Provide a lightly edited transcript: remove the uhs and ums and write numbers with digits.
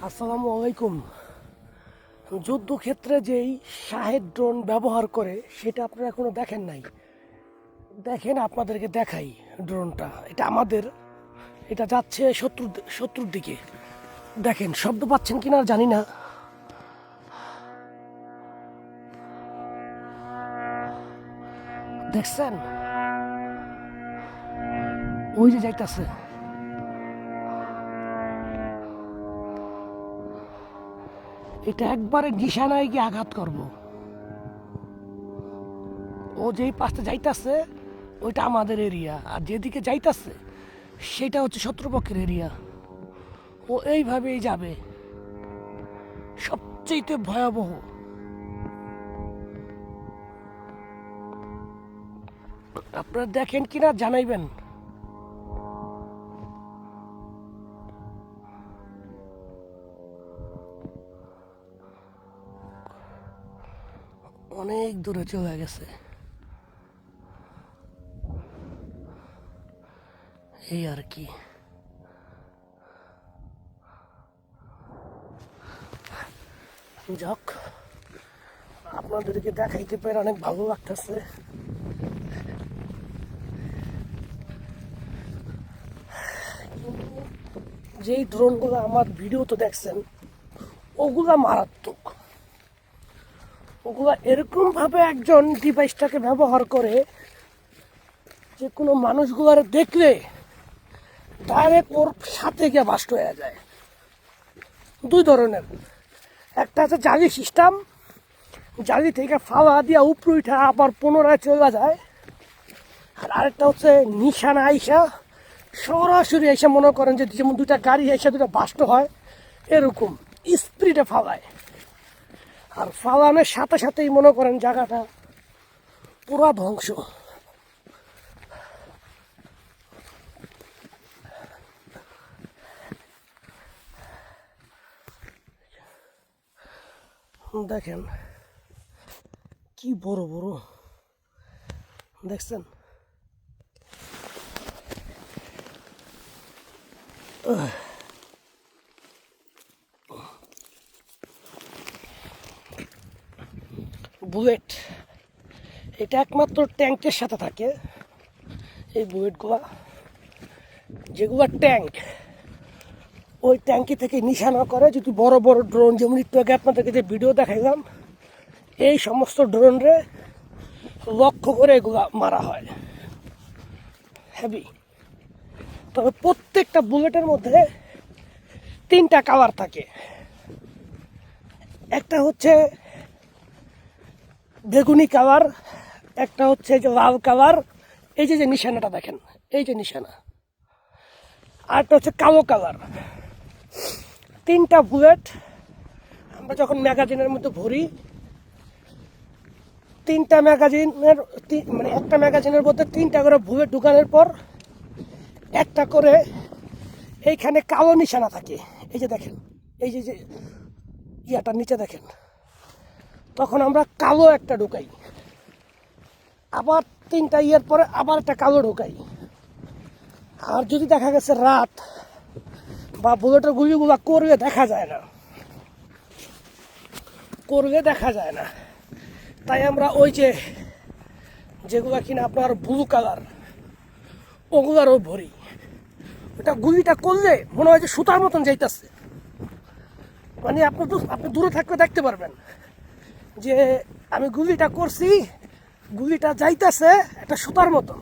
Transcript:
আসসালামু আলাইকুম। যুদ্ধক্ষেত্রে যেই শাহেদ ড্রোন ব্যবহার করে সেটা আপনারা এখনো দেখেন নাই। দেখেন, আপনাদেরকে দেখাই। ড্রোনটা এটা আমাদের, এটা যাচ্ছে শত্রুর দিকে। দেখেন, শব্দ পাচ্ছেন কিনা জানি না। দেখছেন, ওই যে যাইতাছে। এটা একবারে নিশানায় গিয়ে আঘাত করব। ও যেই পাশে যাইতাছে ওইটা আমাদের এরিয়া, আর যেদিকে যাইতাছে সেটা হচ্ছে শত্রুপক্ষের এরিয়া। ও এইভাবেই যাবে। সবচেয়ে ভয়াবহ। আপনারা দেখেন কিনা জানাইবেন। অনেক দূরে চলে গেছে। এই আর কি। যাক, আপনাদেরকে দেখাইতে পেরে অনেক ভালো লাগতেছে। যেই ড্রোনগুলো আমার ভিডিও তো দেখছেন, ওগুলা মারাত্মক। ওগুলা এরকম ভাবে একজন ডিভাইসটাকে ব্যবহার করে যে কোনো মানুষগুলার দেখলে ডাইরেক্ট ওর সাথে গিয়ে বাস্ট হয়ে যায়। দুই ধরনের, একটা আছে জালি সিস্টেম, জালি থেকে ফাওয়া দিয়া উপরে উঠা আবার পুনরায় চলে যায়। আর আরেকটা হচ্ছে নিশানা আইসা সরাসরি এসে, মনে করেন যে যেমন দুটা গাড়ি এসে দুটা বাস্ট হয় এরকম স্পিডে ফালায়। আর ফালানোর সাথে সাথেই মনে করেন জায়গাটা পুরা ধ্বংস। দেখেন কি বড় বড়, দেখছেন? বুলেট, এটা একমাত্র ট্যাঙ্কের সাথে থাকে। এই বুলেটগুলা, যেগুলা ট্যাঙ্ক, ওই ট্যাঙ্কি থেকে নিশানা করে যদি বড় বড় ড্রোন, যেমন একটু আগে আপনাদেরকে যে ভিডিও দেখাইলাম, এই সমস্ত ড্রোনরে লক্ষ্য করে এগুলা মারা হয়। হেভি। তবে প্রত্যেকটা বুলেটের মধ্যে তিনটা কালার থাকে। একটা হচ্ছে বেগুনি কালার, একটা হচ্ছে যে লাল কালার, এই যে যে নিশানাটা দেখেন, এই যে নিশানা, আরটা হচ্ছে কালো কালার। তিনটা বুলেট আমরা যখন ম্যাগাজিনের মধ্যে ভরি, তিনটা ম্যাগাজিনের মানে একটা ম্যাগাজিনের মধ্যে তিনটা করে বুলেট ঢুকানোর পর একটা করে এইখানে কালো নিশানা থাকে। এই যে দেখেন, এই যে যে ইয়াটার নিচে দেখেন, তখন আমরা কালো একটা ঢুকাই, আবার তিনটা ইয়ার পরে আবার একটা কালো ঢুকাই। আর যদি দেখা গেছে রাত বা বুলেটের গুলিগুলা করবে দেখা যায় না, করবে দেখা যায় না, তাই আমরা ওই যে যেগুলা কিনা আপনার ব্লু কালার, ওগুলারও ভরি। ওটা গুলিটা করলে মনে হয় যে সুতার মতন যাইতেছে। মানে আপনি দূরে থাকলে দেখতে পারবেন যে আমি গুলিটা করছি, গুলিটা যাইতেছে একটা সুতার মতন।